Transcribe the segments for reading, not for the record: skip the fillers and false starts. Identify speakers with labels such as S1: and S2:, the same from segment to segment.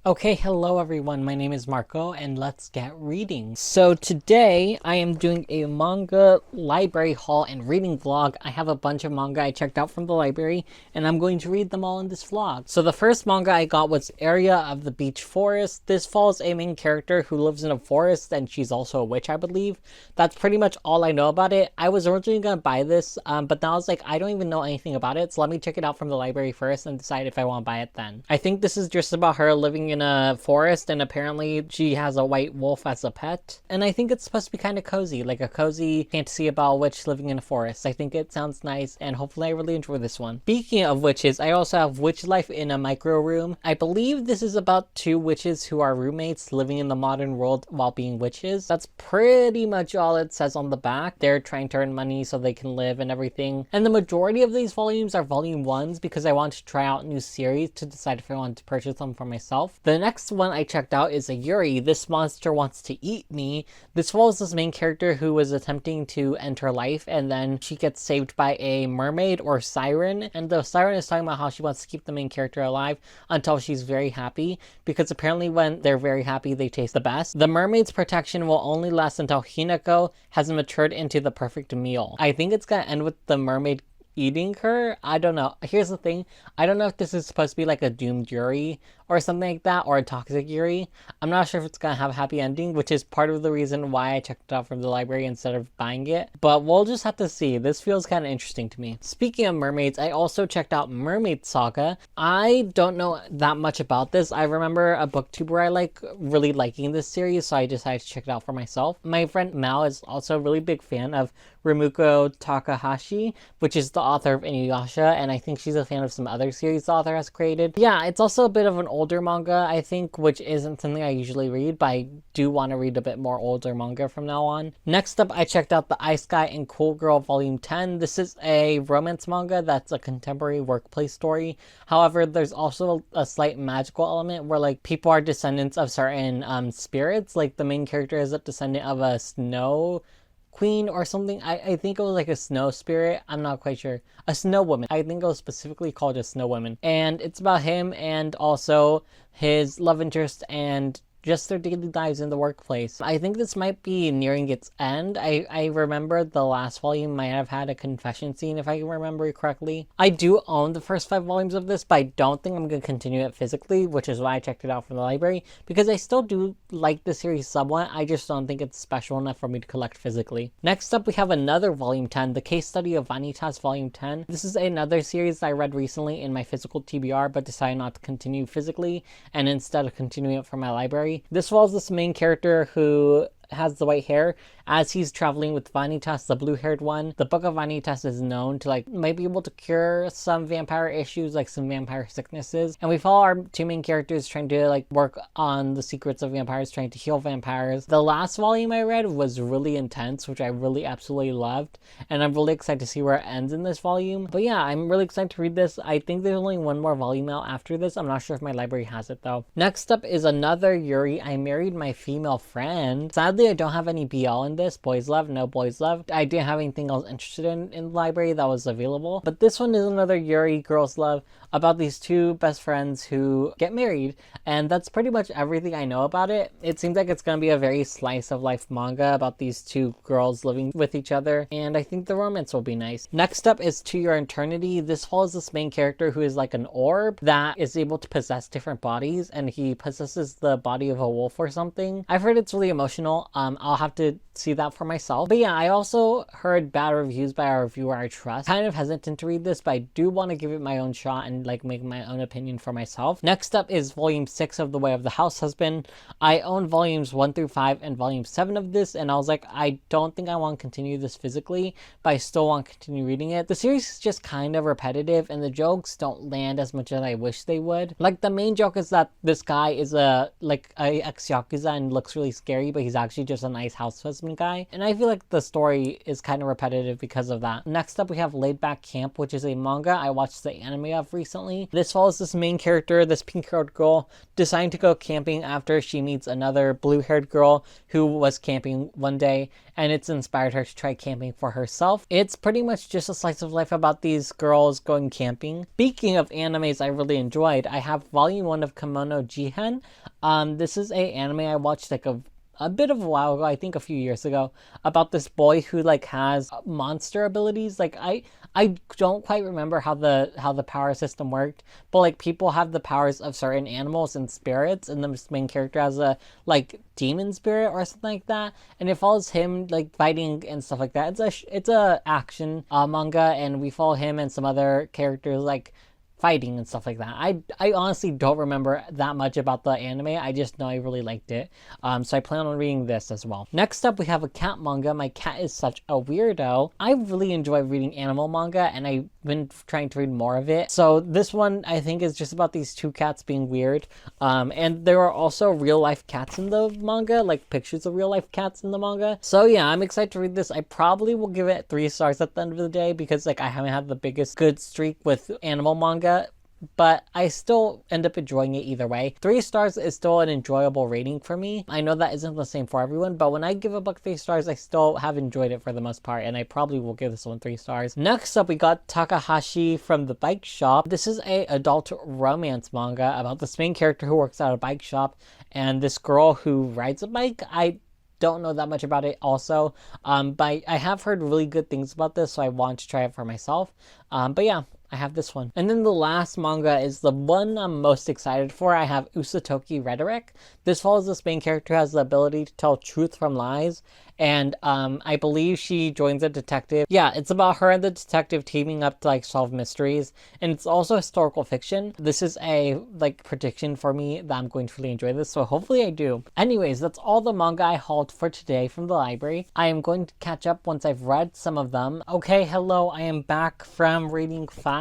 S1: Okay, hello everyone, my name is Marco and let's get reading. So today I am doing a manga library haul and reading vlog. I have a bunch of manga I checked out from the library and I'm going to read them all in this vlog. So the first manga I got was Area of the Beach Forest. This follows a main character who lives in a forest and she's also a witch, I believe. That's pretty much all I know about it. I was originally going to buy this, but now I was like, I don't even know anything about it, so let me check it out from the library first and decide if I want to buy it then. I think this is just about her living in a forest and apparently she has a white wolf as a pet. And I think it's supposed to be kind of cozy, like a cozy fantasy about a witch living in a forest. I think it sounds nice and hopefully I really enjoy this one. Speaking of witches, I also have Witch Life in a Micro Room. I believe this is about two witches who are roommates living in the modern world while being witches. That's pretty much all it says on the back. They're trying to earn money so they can live and everything. And the majority of these volumes are volume 1s because I want to try out new series to decide if I want to purchase them for myself. The next one I checked out is a Yuri, This Monster Wants to Eat Me. This follows this main character who was attempting to end her life and then she gets saved by a mermaid or siren, and the siren is talking about how she wants to keep the main character alive until she's very happy, because apparently when they're very happy they taste the best. The mermaid's protection will only last until Hinako has matured into the perfect meal. I think it's gonna end with the mermaid eating her. I don't know. Here's the thing. I don't know if this is supposed to be like a doomed Yuri or something like that, or a toxic Yuri. I'm not sure if it's gonna have a happy ending, which is part of the reason why I checked it out from the library instead of buying it. But we'll just have to see. This feels kind of interesting to me. Speaking of mermaids, I also checked out Mermaid Saga. I don't know that much about this. I remember a booktuber I like really liking this series, so I decided to check it out for myself. My friend Mal is also a really big fan of Rumiko Takahashi, which is the author of Inuyasha, and I think she's a fan of some other series the author has created. Yeah, it's also a bit of an older manga, I think, which isn't something I usually read, but I do want to read a bit more older manga from now on. Next up, I checked out the Ice Guy and Cool Girl Volume 10. This is a romance manga that's a contemporary workplace story. However, there's also a slight magical element where like people are descendants of certain spirits. Like the main character is a descendant of a snow queen or something. I think it was like a snow spirit. I'm not quite sure. A snow woman. I think it was specifically called a snow woman. And it's about him and also his love interest and just their daily lives in the workplace. I think this might be nearing its end. I remember the last volume might have had a confession scene, if I can remember correctly. I do own the first 5 volumes of this, but I don't think I'm going to continue it physically, which is why I checked it out from the library, because I still do like the series somewhat. I just don't think it's special enough for me to collect physically. Next up, we have another Volume 10, The Case Study of Vanitas Volume 10. This is another series I read recently in my physical TBR, but decided not to continue physically, and instead of continuing it from my library. This follows this main character who has the white hair as he's traveling with Vanitas, the blue-haired one. The Book of Vanitas is known to might be able to cure some vampire issues, like some vampire sicknesses. And we follow our 2 main characters trying to work on the secrets of vampires, trying to heal vampires. The last volume I read was really intense, which I really absolutely loved. And I'm really excited to see where it ends in this volume. But yeah, I'm really excited to read this. I think there's only 1 more volume out after this. I'm not sure if my library has it though. Next up is another Yuri, I Married My Female Friend. Sadly, I don't have any BL in this. Boys Love, no Boys Love. I didn't have anything I was interested in the library that was available. But this one is another Yuri Girls Love about these 2 best friends who get married. And that's pretty much everything I know about it. It seems like it's going to be a very slice of life manga about these 2 girls living with each other. And I think the romance will be nice. Next up is To Your Eternity. This follows this main character who is like an orb that is able to possess different bodies. And he possesses the body of a wolf or something. I've heard it's really emotional. I'll have to see that for myself. But yeah, I also heard bad reviews by a reviewer I trust. Kind of hesitant to read this, but I do want to give it my own shot and make my own opinion for myself. Next up is volume 6 of The Way of the House Husband. I own volumes 1 through 5 and volume 7 of this, and I was like, I don't think I want to continue this physically, but I still want to continue reading it. The series is just kind of repetitive and the jokes don't land as much as I wish they would. Like the main joke is that this guy is a ex-yakuza and looks really scary, but he's actually actually just a nice house husband guy. And I feel like the story is kind of repetitive because of that. Next up, we have Laid Back Camp, which is a manga I watched the anime of recently. This follows this main character, this pink-haired girl, deciding to go camping after she meets another blue-haired girl who was camping one day, and it's inspired her to try camping for herself. It's pretty much just a slice of life about these girls going camping. Speaking of animes I really enjoyed, I have volume 1 of Kimono Jihen. This is a anime I watched like a bit of a while ago, I think a few years ago, about this boy who like has monster abilities. Like I don't quite remember how the power system worked, but like people have the powers of certain animals and spirits, and the main character has a like demon spirit or something like that, and it follows him like fighting and stuff like that. It's a action manga, and we follow him and some other characters like fighting and stuff like that. I honestly don't remember that much about the anime. I just know I really liked it. So I plan on reading this as well. Next up, we have a cat manga. My cat is such a weirdo. I really enjoy reading animal manga, and I've been trying to read more of it. So this one, I think, is just about these two cats being weird. And there are also real life cats in the manga, like pictures of real life cats in the manga. So yeah, I'm excited to read this. I probably will give it 3 stars at the end of the day, because like I haven't had the biggest good streak with animal manga, but I still end up enjoying it either way. 3 stars is still an enjoyable rating for me. I know that isn't the same for everyone, but when I give a book 3 stars, I still have enjoyed it for the most part, and I probably will give this one 3 stars. Next up, we got Takahashi from the Bike Shop. This is a adult romance manga about this main character who works at a bike shop, and this girl who rides a bike. I don't know that much about it also, but I have heard really good things about this, so I want to try it for myself. But yeah, I have this one. And then the last manga is the one I'm most excited for. I have Usatoki Rhetoric. This follows this main character who has the ability to tell truth from lies, and I believe she joins a detective. Yeah, it's about her and the detective teaming up to like solve mysteries, and it's also historical fiction. This is a like prediction for me that I'm going to really enjoy this, so hopefully I do. Anyways, that's all the manga I hauled for today from the library. I am going to catch up once I've read some of them. Okay, hello, I am back from reading 5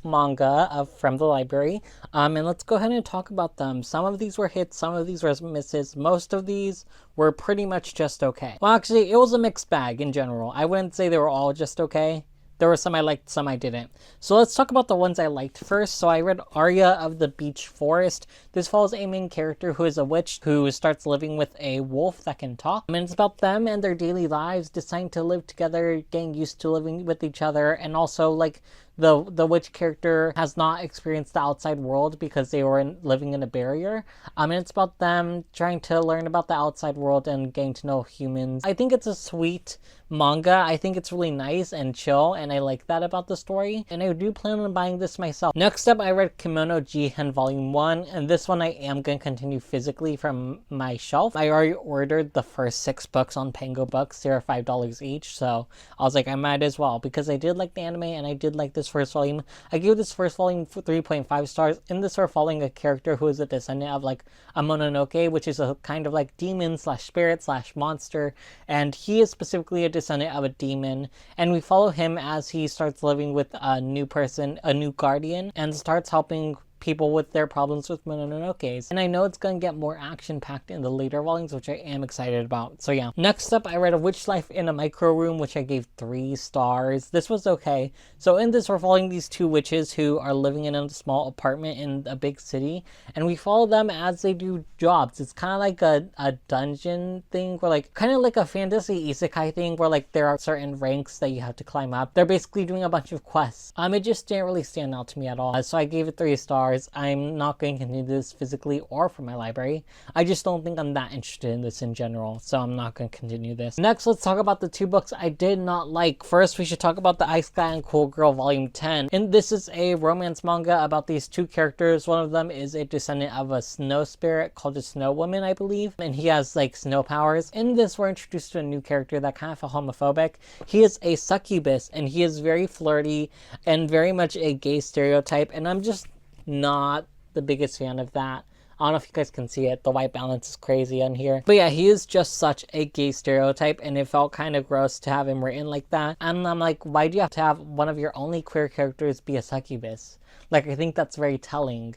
S1: manga from the library, and let's go ahead and talk about them. Some of these were hits, some of these were misses. Most of these were pretty much just okay. Well, actually, it was a mixed bag in general. I wouldn't say they were all just okay. There were some I liked, some I didn't. So let's talk about the ones I liked first. So I read Arya of the Beech Forest. This follows a main character who is a witch who starts living with a wolf that can talk. And it's about them and their daily lives, deciding to live together, getting used to living with each other, and also like the witch character has not experienced the outside world because they were living in a barrier. And it's about them trying to learn about the outside world and getting to know humans. I think it's a sweet manga. I think it's really nice and chill, and I like that about the story, and I do plan on buying this myself. Next up, I read Kimono Jihen Volume 1, and this one I am going to continue physically from my shelf. I already ordered the first 6 books on Pango Books. They're $5 each, so I was like, I might as well, because I did like the anime and I did like this first volume. I gave this first volume 3.5 stars. In this, we're following a character who is a descendant of like a Mononoke, which is a kind of like demon slash spirit slash monster, and he is specifically a descendant of a demon, and we follow him as he starts living with a new person, a new guardian, and starts helping people with their problems with Mononokes. And I know it's going to get more action-packed in the later volumes, which I am excited about. So yeah. Next up, I read A Witch Life in a Micro Room, which I gave 3 stars. This was okay. So in this, we're following these 2 witches who are living in a small apartment in a big city, and we follow them as they do jobs. It's kind of like a dungeon thing, where like, kind of like a fantasy isekai thing, where like there are certain ranks that you have to climb up. They're basically doing a bunch of quests. It just didn't really stand out to me at all. So I gave it 3 stars. I'm not going to continue this physically or from my library. I just don't think I'm that interested in this in general, so I'm not going to continue this. Next, let's talk about the 2 books I did not like. First, we should talk about The Ice Guy and Cool Girl Volume 10. And this is a romance manga about these 2 characters. One of them is a descendant of a snow spirit called a Snow Woman, I believe, and he has like snow powers. In this, we're introduced to a new character that kind of felt homophobic. He is a succubus, and he is very flirty and very much a gay stereotype, and I'm just not the biggest fan of that. I don't know if you guys can see it. The white balance is crazy on here. But yeah, he is just such a gay stereotype, and it felt kind of gross to have him written like that. And I'm like, why do you have to have one of your only queer characters be a succubus? Like, I think that's very telling.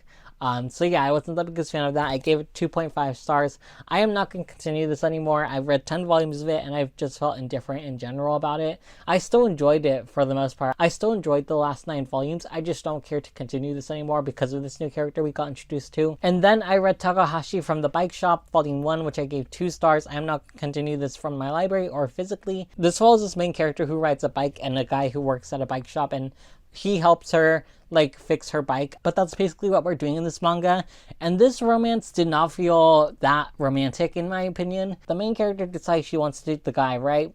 S1: So yeah, I wasn't the biggest fan of that. I gave it 2.5 stars. I am not going to continue this anymore. I've read 10 volumes of it and I've just felt indifferent in general about it. I still enjoyed it for the most part. I still enjoyed the last 9 volumes. I just don't care to continue this anymore because of this new character we got introduced to. And then I read Takahashi from the Bike Shop, Volume 1, which I gave 2 stars. I am not going to continue this from my library or physically. This follows this main character who rides a bike and a guy who works at a bike shop, and he helps her like fix her bike, but that's basically what we're doing in this manga. And this romance did not feel that romantic in my opinion. The main character decides she wants to date the guy, right?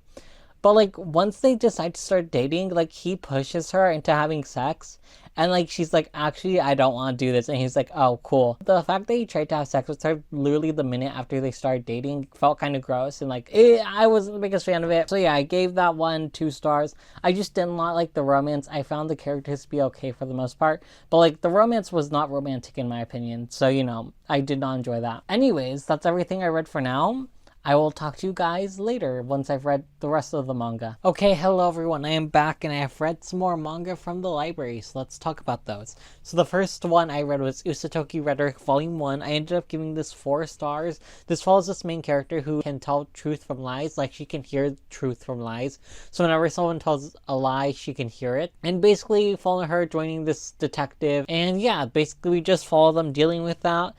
S1: But like once they decide to start dating, like he pushes her into having sex, and like she's like, actually I don't want to do this, and he's like, oh cool. The fact that he tried to have sex with her literally the minute after they started dating felt kind of gross, and like I wasn't the biggest fan of it. So yeah, I gave that one 2 stars. I just did not like the romance. I found the characters to be okay for the most part, but like the romance was not romantic in my opinion, so you know, I did not enjoy that. Anyways, that's everything I read for now. I will talk to you guys later once I've read the rest of the manga. Okay, hello everyone, I am back and I have read some more manga from the library, so let's talk about those. So the first one I read was Usatoki Rhetoric Volume 1. I ended up giving this 4 stars. This follows this main character who can tell truth from lies, like she can hear truth from lies. So whenever someone tells a lie, she can hear it. And basically follow her joining this detective, and yeah, basically we just follow them dealing with that.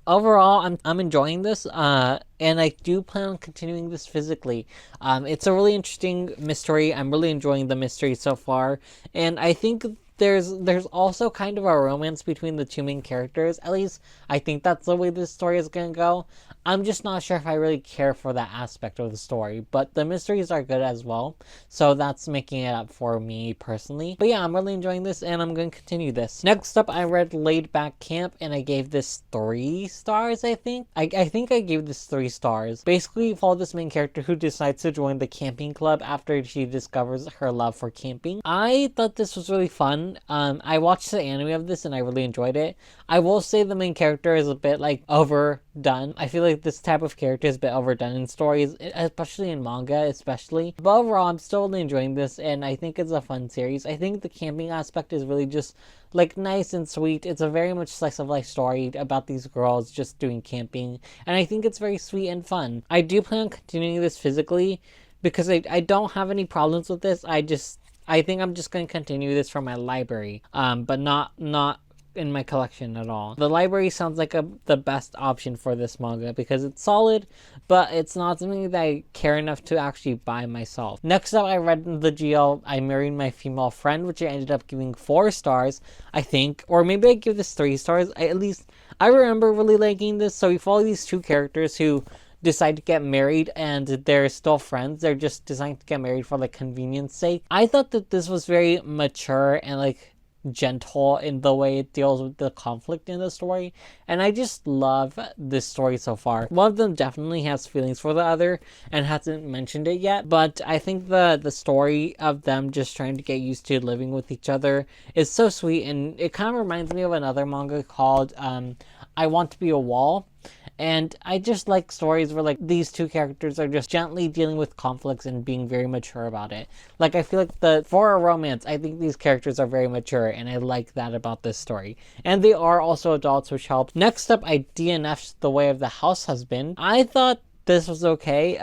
S1: Overall, I'm enjoying this, and I do plan on continuing this physically. It's a really interesting mystery. I'm really enjoying the mystery so far, and I think there's also kind of a romance between the 2 main characters. At least I think that's the way this story is gonna go. I'm just not sure if I really care for that aspect of the story, but the mysteries are good as well, so that's making it up for me personally. But yeah, I'm really enjoying this and I'm going to continue this. Next up, I read Laid Back Camp and I gave this 3 stars, I think. I think I gave this 3 stars. Basically, follow this main character who decides to join the camping club after she discovers her love for camping. I thought this was really fun. I watched the anime of this and I really enjoyed it. I will say the main character is a bit like overdone. I feel like this type of character is a bit overdone in stories, especially in manga, especially. But overall, I'm still really enjoying this and I think it's a fun series. I think the camping aspect is really just like nice and sweet. It's a very much slice of life story about these girls just doing camping, and I think it's very sweet and fun. I do plan on continuing this physically because I don't have any problems with this. I think I'm just going to continue this from my library, but not in my collection at all. The library sounds like the best option for this manga because it's solid, but it's not something that I care enough to actually buy myself. Next up, I read the GL I Married My Female Friend, which I ended up giving 4 stars, I think, or maybe I give this 3 stars. I remember really liking this. So we follow these 2 characters who decide to get married and they're still friends. They're just deciding to get married for like convenience sake. I thought that this was very mature and like gentle in the way it deals with the conflict in the story, and I just love this story so far. One of them definitely has feelings for the other and hasn't mentioned it yet, but I think the story of them just trying to get used to living with each other is so sweet, and it kind of reminds me of another manga called I Want to Be a Wall. And I just like stories where like these 2 characters are just gently dealing with conflicts and being very mature about it. Like I feel like for a romance, I think these characters are very mature and I like that about this story. And they are also adults, which helps. Next up, I DNF'd The Way of the House Husband. I thought this was okay.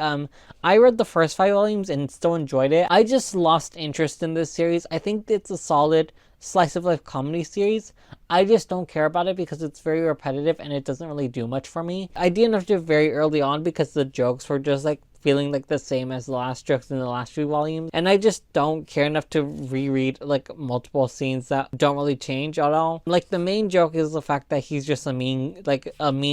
S1: I read the first 5 volumes and still enjoyed it. I just lost interest in this series. I think it's a solid slice of life comedy series. I just don't care about it because it's very repetitive and it doesn't really do much for me. I DNF'd it very early on because the jokes were just like feeling like the same as the last jokes in the last 2 volumes, and I just don't care enough to reread like multiple scenes that don't really change at all. Like the main joke is the fact that he's just a mean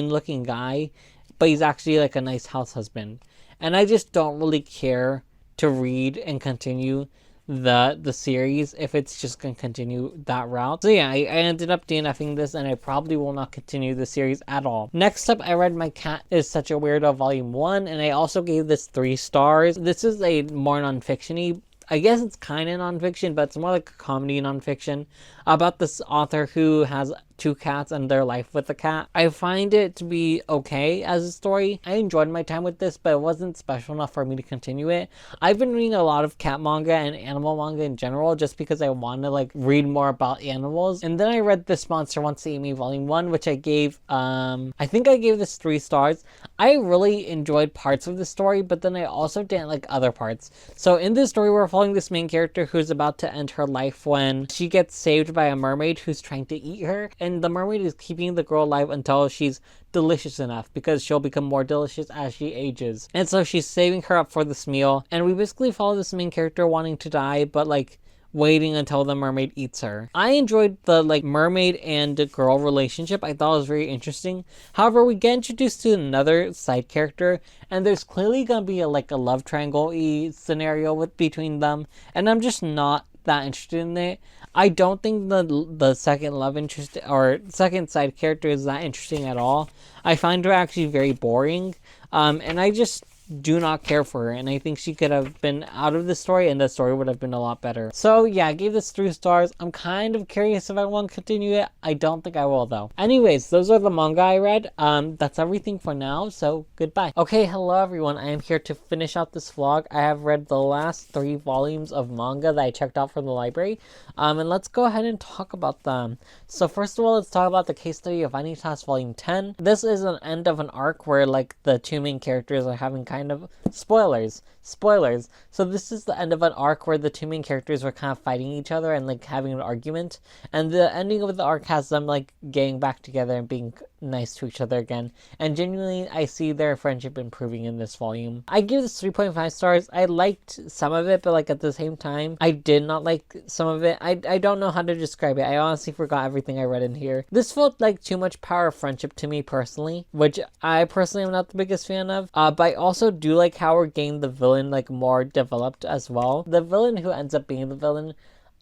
S1: looking guy, but he's actually like a nice house husband, and I just don't really care to read and continue the series if it's just gonna continue that route. So yeah, I ended up DNFing this and I probably will not continue the series at all. Next up, I read My Cat Is Such a Weirdo Volume 1, and I also gave this 3 stars. This is a more non-fiction-y, I guess it's kind of nonfiction, but it's more like a comedy nonfiction about this author who has two cats and their life with the cat. I find it to be okay as a story. I enjoyed my time with this, but it wasn't special enough for me to continue it. I've been reading a lot of cat manga and animal manga in general just because I want to like read more about animals. And then I read This Monster Wants to Eat Me Volume 1, which I gave, I think I gave this 3 stars. I really enjoyed parts of the story, but then I also didn't like other parts. So in this story, we're following this main character who's about to end her life when she gets saved by a mermaid who's trying to eat her. And the mermaid is keeping the girl alive until she's delicious enough, because she'll become more delicious as she ages. And so she's saving her up for this meal. And we basically follow this main character wanting to die, but like waiting until the mermaid eats her. I enjoyed the like mermaid and girl relationship. I thought it was very interesting. However, we get introduced to another side character, and there's clearly gonna be a love triangle-y scenario between them, and I'm just not that interested in it. I don't think the second love interest or second side character is that interesting at all. I find her actually very boring, and I just do not care for her, and I think she could have been out of the story and the story would have been a lot better. So yeah, I gave this 3 stars. I'm kind of curious if I want to continue it. I don't think I will though. Anyways, those are the manga I read. That's everything for now, so goodbye. Okay, hello everyone. I am here to finish out this vlog. I have read the last 3 volumes of manga that I checked out from the library, and let's go ahead and talk about them. So first of all, let's talk about the case study of Vanitas Volume 10. This is an end of an arc where like the 2 main characters are having kind of spoilers. So this is the end of an arc where the 2 main characters were kind of fighting each other and like having an argument, and the ending of the arc has them like getting back together and being nice to each other again, and genuinely I see their friendship improving in this volume. I give this 3.5 stars. I liked some of it, but like at the same time I did not like some of it. I don't know how to describe it. I honestly forgot everything I read in here. This felt like too much power of friendship to me personally, which I personally am not the biggest fan of, but I also do like how we're getting the villain like more developed as well. The villain who ends up being the villain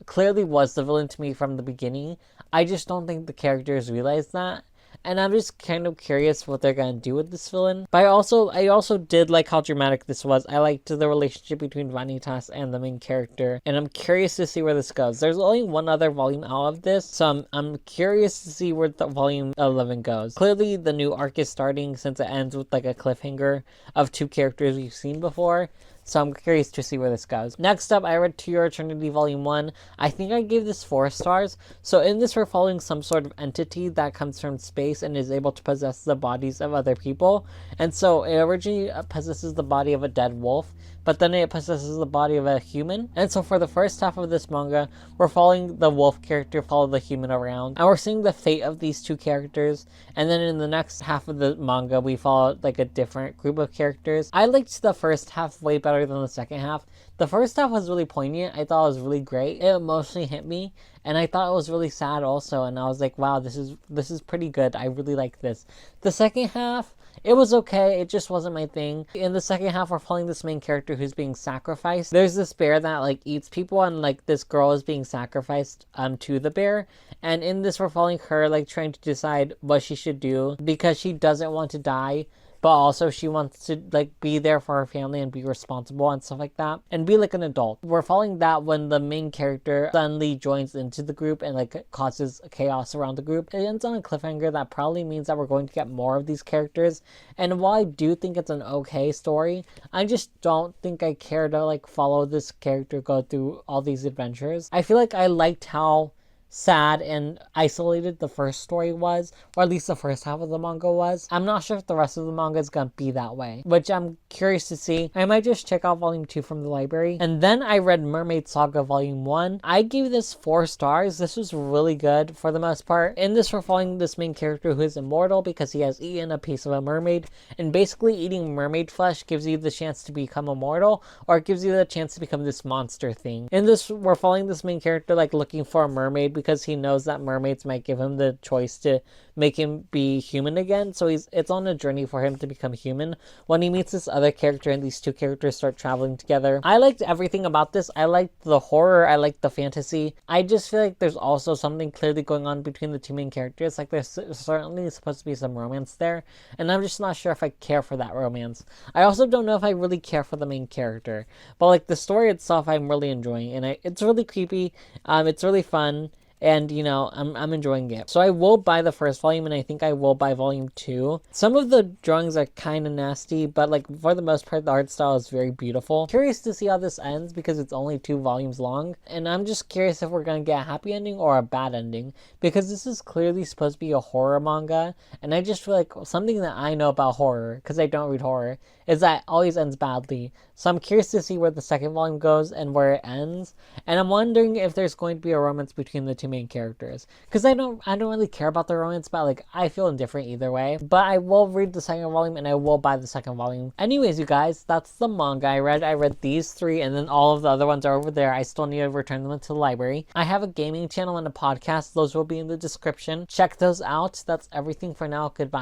S1: clearly was the villain to me from the beginning. I just don't think the characters realize that, and I'm just kind of curious what they're gonna do with this villain. But I also did like how dramatic this was. I liked the relationship between Vanitas and the main character, and I'm curious to see where this goes. There's only one other volume out of this, so I'm curious to see where the volume 11 goes. Clearly the new arc is starting, since it ends with like a cliffhanger of 2 characters we've seen before. So I'm curious to see where this goes. Next up, I read To Your Eternity Volume 1. I think I gave this 4 stars. So in this, we're following some sort of entity that comes from space and is able to possess the bodies of other people. And so it originally possesses the body of a dead wolf, but then it possesses the body of a human. And so for the first half of this manga, we're following the wolf character follow the human around, and we're seeing the fate of these 2 characters. And then in the next half of the manga, we follow like a different group of characters. I liked the first half way better than the second half. The first half was really poignant. I thought it was really great. It emotionally hit me, and I thought it was really sad also, and I was like, wow, this is pretty good. I really like this. The second half, it was okay. It just wasn't my thing. In the second half, we're following this main character who's being sacrificed. There's this bear that like eats people, and like this girl is being sacrificed to the bear. And in this, we're following her like trying to decide what she should do, because she doesn't want to die, but also she wants to like be there for her family and be responsible and stuff like that, and be like an adult. We're following that when the main character suddenly joins into the group and like causes chaos around the group. It ends on a cliffhanger that probably means that we're going to get more of these characters, and while I do think it's an okay story, I just don't think I care to like follow this character go through all these adventures. I feel like I liked how sad and isolated the first story was, or at least the first half of the manga was. I'm not sure if the rest of the manga is gonna be that way, which I'm curious to see. I might just check out volume 2 from the library. And then I read Mermaid Saga volume 1. I gave this 4 stars. This was really good for the most part. In this, we're following this main character who is immortal because he has eaten a piece of a mermaid, and basically eating mermaid flesh gives you the chance to become immortal, or it gives you the chance to become this monster thing. In this, we're following this main character like looking for a mermaid because he knows that mermaids might give him the choice to make him be human again. So it's on a journey for him to become human when he meets this other character, and these 2 characters start traveling together. I liked everything about this. I liked the horror. I liked the fantasy. I just feel like there's also something clearly going on between the 2 main characters. Like there's certainly supposed to be some romance there, and I'm just not sure if I care for that romance. I also don't know if I really care for the main character, but like the story itself I'm really enjoying, and it's really creepy. It's really fun. and you know, I'm enjoying it. So I will buy the first volume, and I think I will buy volume 2. Some of the drawings are kind of nasty, but like for the most part, the art style is very beautiful. Curious to see how this ends because it's only 2 volumes long, and I'm just curious if we're gonna get a happy ending or a bad ending, because this is clearly supposed to be a horror manga, and I just feel like something that I know about horror, because I don't read horror, is that it always ends badly. So I'm curious to see where the second volume goes and where it ends, and I'm wondering if there's going to be a romance between the 2 main characters, because I don't really care about the romance, but like I feel indifferent either way. But I will read the second volume, and I will buy the second volume. Anyways, you guys, that's the manga I read. I read these 3, and then all of the other ones are over there. I still need to return them to the library. I have a gaming channel and a podcast. Those will be in the description. Check those out. That's everything for now. Goodbye.